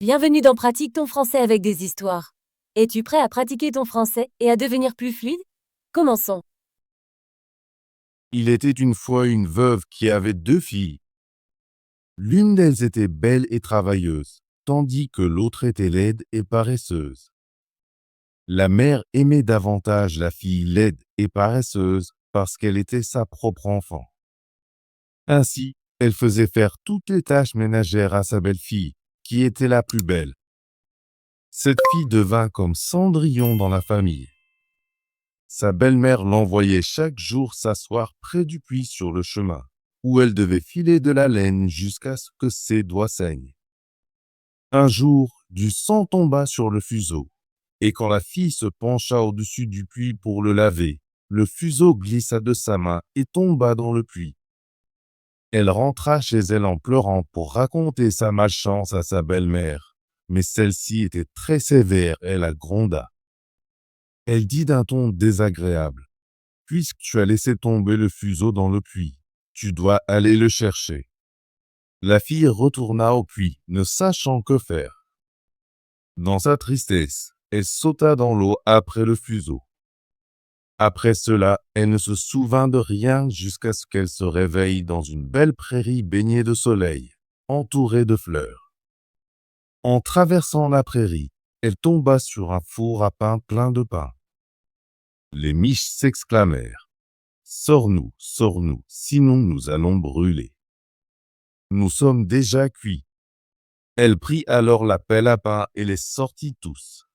Bienvenue dans Pratique ton français avec des histoires. Es-tu prêt à pratiquer ton français et à devenir plus fluide? Commençons. Il était une fois une veuve qui avait 2 filles. L'une d'elles était belle et travailleuse, tandis que l'autre était laide et paresseuse. La mère aimait davantage la fille laide et paresseuse parce qu'elle était sa propre enfant. Ainsi, elle faisait faire toutes les tâches ménagères à sa belle-fille, qui était la plus belle. Cette fille devint comme Cendrillon dans la famille. Sa belle-mère l'envoyait chaque jour s'asseoir près du puits sur le chemin, où elle devait filer de la laine jusqu'à ce que ses doigts saignent. Un jour, du sang tomba sur le fuseau, et quand la fille se pencha au-dessus du puits pour le laver, le fuseau glissa de sa main et tomba dans le puits. Elle rentra chez elle en pleurant pour raconter sa malchance à sa belle-mère, mais celle-ci était très sévère et la gronda. Elle dit d'un ton désagréable: « Puisque tu as laissé tomber le fuseau dans le puits, tu dois aller le chercher. » La fille retourna au puits, ne sachant que faire. Dans sa tristesse, elle sauta dans l'eau après le fuseau. Après cela, elle ne se souvint de rien jusqu'à ce qu'elle se réveille dans une belle prairie baignée de soleil, entourée de fleurs. En traversant la prairie, elle tomba sur un four à pain plein de pain. Les miches s'exclamèrent: « Sors-nous, sinon nous allons brûler. » « Nous sommes déjà cuits. » Elle prit alors la pelle à pain et les sortit tous.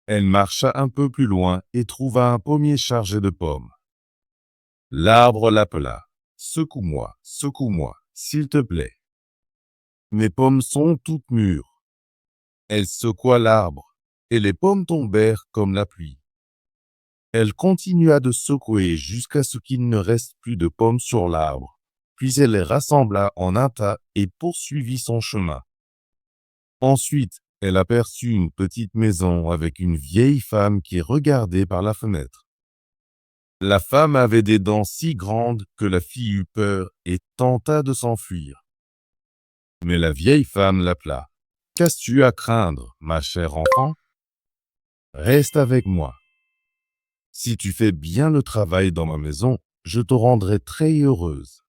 Elle marcha un peu plus loin et trouva un pommier chargé de pommes. L'arbre l'appela: « Secoue-moi, s'il te plaît. Mes pommes sont toutes mûres. » Elle secoua l'arbre, et les pommes tombèrent comme la pluie. Elle continua de secouer jusqu'à ce qu'il ne reste plus de pommes sur l'arbre. Puis elle les rassembla en un tas et poursuivit son chemin. Ensuite, elle aperçut une petite maison avec une vieille femme qui regardait par la fenêtre. La femme avait des dents si grandes que la fille eut peur et tenta de s'enfuir. Mais la vieille femme l'appela: « Qu'as-tu à craindre, ma chère enfant? Reste avec moi. Si tu fais bien le travail dans ma maison, je te rendrai très heureuse.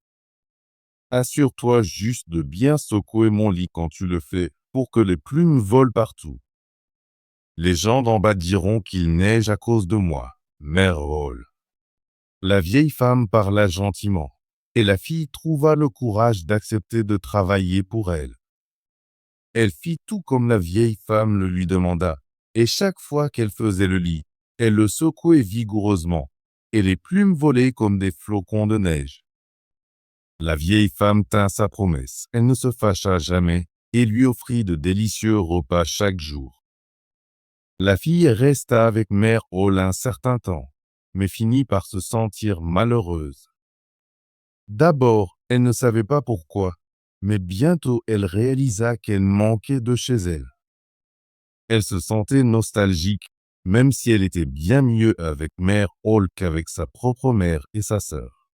Assure-toi juste de bien secouer mon lit quand tu le fais, pour que les plumes volent partout. Les gens d'en bas diront qu'il neige à cause de moi, mère Hall. » La vieille femme parla gentiment, et la fille trouva le courage d'accepter de travailler pour elle. Elle fit tout comme la vieille femme le lui demanda, et chaque fois qu'elle faisait le lit, elle le secouait vigoureusement, et les plumes volaient comme des flocons de neige. La vieille femme tint sa promesse, elle ne se fâcha jamais, et lui offrit de délicieux repas chaque jour. La fille resta avec mère Hall un certain temps, mais finit par se sentir malheureuse. D'abord, elle ne savait pas pourquoi, mais bientôt elle réalisa qu'elle manquait de chez elle. Elle se sentait nostalgique, même si elle était bien mieux avec mère Hall qu'avec sa propre mère et sa sœur.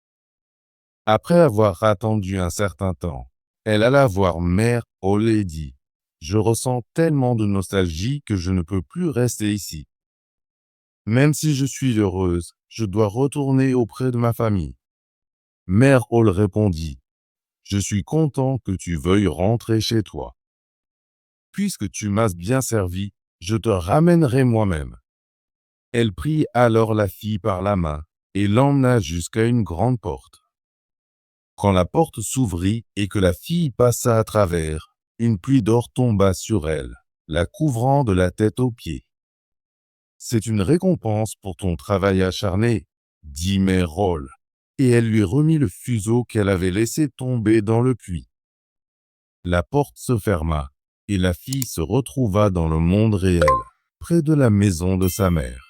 Après avoir attendu un certain temps, elle alla voir mère Hall et dit: « Je ressens tellement de nostalgie que je ne peux plus rester ici. Même si je suis heureuse, je dois retourner auprès de ma famille. » Mère Hall répondit: « Je suis content que tu veuilles rentrer chez toi. Puisque tu m'as bien servi, je te ramènerai moi-même. » Elle prit alors la fille par la main et l'emmena jusqu'à une grande porte. Quand la porte s'ouvrit et que la fille passa à travers, une pluie d'or tomba sur elle, la couvrant de la tête aux pieds. « C'est une récompense pour ton travail acharné, » dit mère Hall, et elle lui remit le fuseau qu'elle avait laissé tomber dans le puits. La porte se ferma, et la fille se retrouva dans le monde réel, près de la maison de sa mère.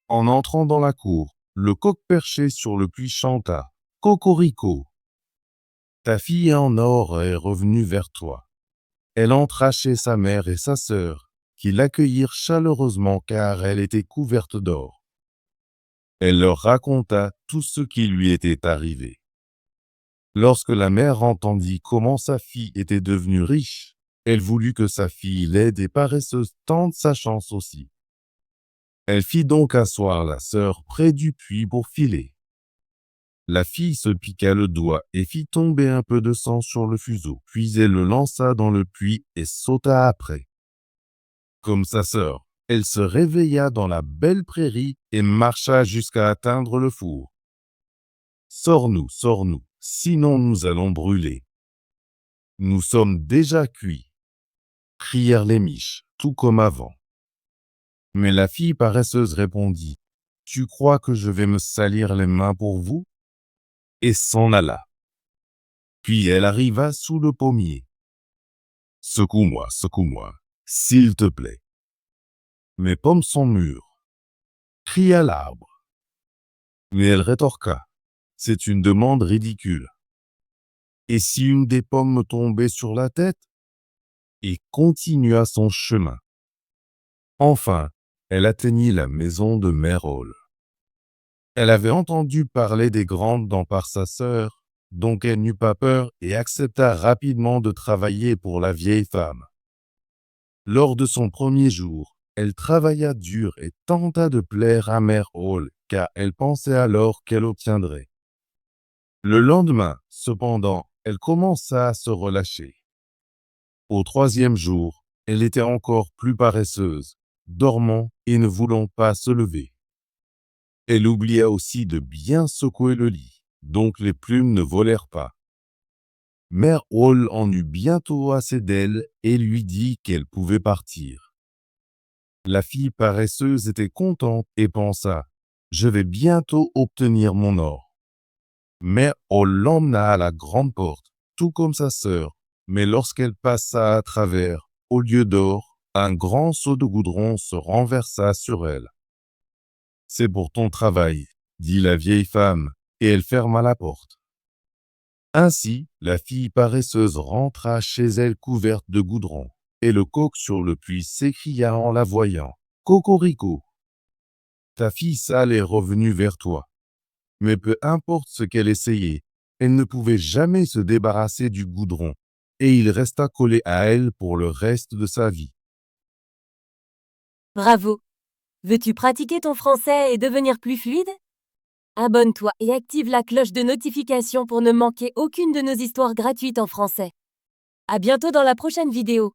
En entrant dans la cour, le coq perché sur le puits chanta: « Cocorico, ta fille en or est revenue vers toi. » Elle entra chez sa mère et sa sœur, qui l'accueillirent chaleureusement car elle était couverte d'or. Elle leur raconta tout ce qui lui était arrivé. Lorsque la mère entendit comment sa fille était devenue riche, Elle voulut que sa fille laide et paresseuse tente sa chance aussi. Elle fit donc asseoir la sœur près du puits pour filer. La fille se piqua le doigt et fit tomber un peu de sang sur le fuseau, puis elle le lança dans le puits et sauta après. Comme sa sœur, elle se réveilla dans la belle prairie et marcha jusqu'à atteindre le four. « Sors-nous, sinon nous allons brûler. »« Nous sommes déjà cuits, » crièrent les miches, tout comme avant. Mais la fille paresseuse répondit, « Tu crois que je vais me salir les mains pour vous ?» et s'en alla. Puis elle arriva sous le pommier. « Secoue-moi, s'il te plaît. »« Mes pommes sont mûres, » cria l'arbre. Mais elle rétorqua, « C'est une demande ridicule. Et si une des pommes me tombait sur la tête ?» et continua son chemin. Enfin, elle atteignit la maison de Mère Hall. Elle avait entendu parler des grandes dents par sa sœur, donc elle n'eut pas peur et accepta rapidement de travailler pour la vieille femme. Lors de son premier jour, elle travailla dur et tenta de plaire à Mère Hall, car elle pensait alors qu'elle obtiendrait. Le lendemain, cependant, elle commença à se relâcher. Au troisième jour, elle était encore plus paresseuse, dormant et ne voulant pas se lever. Elle oublia aussi de bien secouer le lit, donc les plumes ne volèrent pas. Mère Hall en eut bientôt assez d'elle et lui dit qu'elle pouvait partir. La fille paresseuse était contente et pensa « Je vais bientôt obtenir mon or ». Mère Hall l'emmena à la grande porte, tout comme sa sœur, mais lorsqu'elle passa à travers, au lieu d'or, un grand seau de goudron se renversa sur elle. « C'est pour ton travail, » dit la vieille femme, et elle ferma la porte. Ainsi, la fille paresseuse rentra chez elle couverte de goudron, et le coq sur le puits s'écria en la voyant. « Cocorico, ta fille sale est revenue vers toi. » Mais peu importe ce qu'elle essayait, elle ne pouvait jamais se débarrasser du goudron, et il resta collé à elle pour le reste de sa vie. Bravo! Veux-tu pratiquer ton français et devenir plus fluide? Abonne-toi et active la cloche de notification pour ne manquer aucune de nos histoires gratuites en français. À bientôt dans la prochaine vidéo.